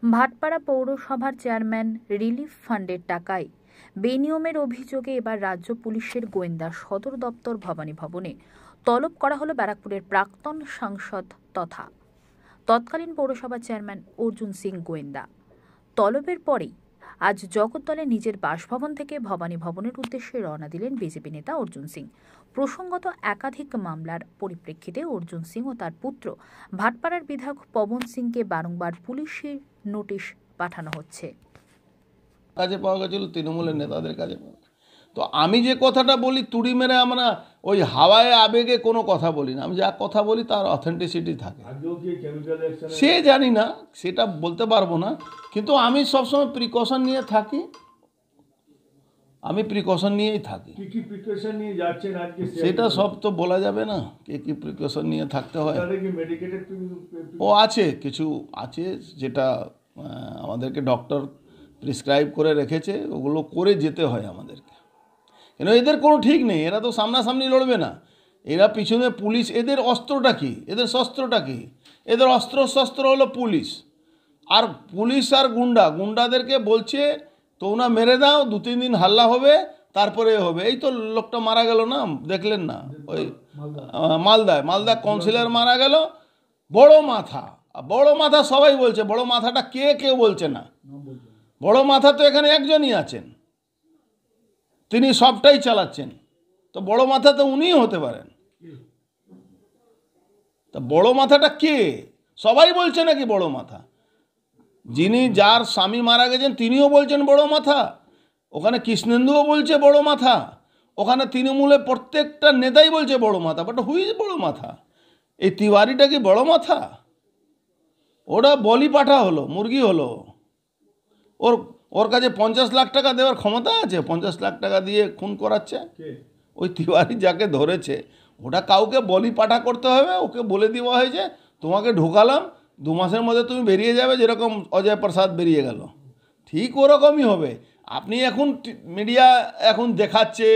ভাটপাড়া পৌরসভার chairman relief ফান্ডের টাকায় বেনিয়মের অভিযোগে এবার রাজ্য পুলিশের গোয়েন্দা সদর দপ্তর ভবানী ভবনে তলব করা হলো ব্যারাকপুরের প্রাক্তন সাংসদ তথা তৎকালীন পৌরসভা চেয়ারম্যান অর্জুন সিং গোয়েন্দা। তলবের পরেই আজ জগদ্দলে নিজের বাসভবন থেকে ভবানী ভবনের উদ্দেশ্যে রওনা দিলেন বিজেপি নেতা অর্জুন সিং। প্রসঙ্গত একাধিক মামলার পরিপ্রেক্ষিতে অর্জুন সিং ও তার পুত্র ভাটপাড়ার বিধায়ক পবন সিংকে বারংবার পুলিশের নোটিশ পাঠানো হচ্ছে। কাজে পাওয়া গেছিল তৃণমূলের নেতাদের কাজে পাওয়া। তো আমি যে কথাটা বলি তুড়ি মেরে আমরা ওই হাওয়ায় আবেগে কোনো কথা বলি না। আমি যা কথা বলি তার অথেন্টিসিটি থাকে। সে জানি না, সেটা বলতে পারবো না, কিন্তু আমি সবসময় প্রিকশন নিয়ে থাকি। আমি প্রিকশন নিয়েই থাকি। কি কি প্রিকশন নিয়ে যাচ্ছেন আজকে সেটা সব তো বলা যাবে না, কি প্রিকশন নিয়ে থাকতে হয়। ও আছে, কিছু আছে যেটা আমাদেরকে ডক্টর প্রেসক্রাইব করে রেখেছে, ওগুলো করে যেতে হয় আমাদেরকে। কেন এদের কোনো ঠিক নেই, এরা তো সামনাসামনি লড়বে না, এরা পিছনে পুলিশ। এদের অস্ত্রটা কি, এদের শস্ত্রটা কি? এদের শস্ত্র হলো পুলিশ। আর পুলিশ আর গুন্ডাদেরকে বলছে তোমরা মেরে দাও, 2-3 দিন হাল্লা হবে, তারপরে হবে। এই তো লোকটা মারা গেল না, দেখলেন না? ওই মালদায় কাউন্সিলর মারা গেল। বড় মাথা সবাই বলছে, বড় মাথাটা কেউ বলছে না। বড় মাথা তো এখানে একজনই আছেন, তিনি সবটাই চালাচ্ছেন। তো বড় মাথা তো উনিই হতে পারেন। তা বড় মাথাটা কে? সবাই বলছে নাকি বড় মাথা? যিনি যার স্বামী মারা গেছেন তিনিও বলছেন বড় মাথা, ওখানে কৃষ্ণেন্দুও বলছে বড় মাথা, ওখানে তৃণমূলের প্রত্যেকটা নেতাই বলছে বড় মাথা। বাট হুই ইজ বড় মাথা? এই তিওয়ারিটা কি বড় মাথা? ওটা বলি পাঠা হলো, মুরগি হলো। ওর কাছে 50 লাখ টাকা দেওয়ার ক্ষমতা আছে? 50 লাখ টাকা দিয়ে খুন করাচ্ছে ওই তিওয়ারি যাকে ধরেছে। ওটা কাউকে বলি পাঠা করতে হবে, ওকে বলে দেওয়া হয়েছে তোমাকে ঢোকালাম, 2 মাসের মধ্যে তুমি বেরিয়ে যাবে, যেরকম অজয় প্রসাদ বেরিয়ে গেল। ঠিক ওরকমই হবে। আপনি এখন মিডিয়া এখন দেখাচ্ছে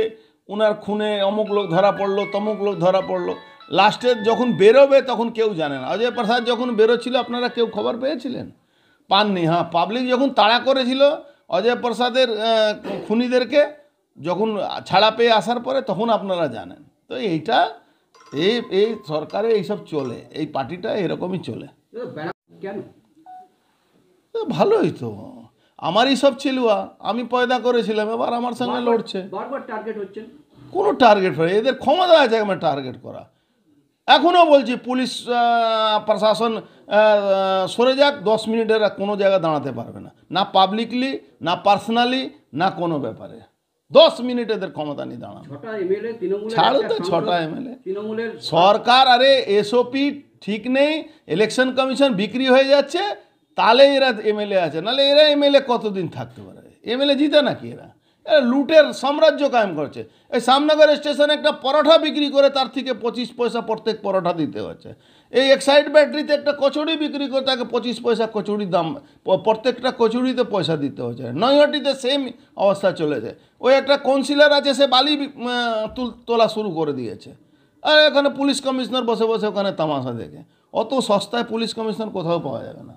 ওনার খুনে অমুক লোক ধরা পড়লো, তমুক লোক ধরা পড়লো। লাস্টে যখন বেরোবে তখন কেউ জানে না। অজয় প্রসাদ যখন বেরোচ্ছিল আপনারা কেউ খবর পেয়েছিলেন? পাননি। হ্যাঁ, পাবলিক যখন তাড়া করেছিল অজয় প্রসাদের খুনিদেরকে, যখন ছাড়া পেয়ে আসার পরে, তখন আপনারা জানেন। তো এইটা এই সরকারে এইসব চলে, এই পার্টিটা এরকমই চলে। কেন? ভালোই তো, আমারই সব ছিলুয়া, আমি পয়দা করেছিলাম, এবার আমার সঙ্গে লড়ছে। বারবার টার্গেট হচ্ছে। কোনো টার্গেট করে এদের ক্ষমতা আছে আমার টার্গেট করা। এখনও বলছি পুলিশ প্রশাসন সরে যাক, 10 মিনিটের কোনো জায়গায় দাঁড়াতে পারবে না, না পাবলিকলি, না পার্সোনালি, না কোনো ব্যাপারে। 10 মিনিট এদের ক্ষমতা নিয়ে দাঁড়ানো। ছাড়ো তো, 6টা এমএলএ সরকার। আরে এসওপি ঠিক নেই, ইলেকশন কমিশন বিক্রি হয়ে যাচ্ছে, তাহলে এরা এমএলএ আছে, নাহলে এরা এমএলএ কতদিন থাকতে পারে? এমএলএ জিতে নাকি এরা? লুটের সাম্রাজ্য কায়েম করছে। এই শ্যামনগর স্টেশনে একটা পরোটা বিক্রি করে তার থেকে 25 পয়সা প্রত্যেক পরোটা দিতে হচ্ছে। এই এক্সাইড ব্যাটারিতে একটা কচুরি বিক্রি করে তাকে 25 পয়সা কচুরির দাম, প্রত্যেকটা কচুরিতে পয়সা দিতে হচ্ছে। নৈহাটিতে সেম অবস্থা চলেছে। ওই একটা কাউন্সিলর আছে, সে বালি তোলা শুরু করে দিয়েছে, আর এখানে পুলিশ কমিশনার বসে বসে ওখানে তামাশা দেখে। অত সস্তায় পুলিশ কমিশনার কোথাও পাওয়া যাবে না।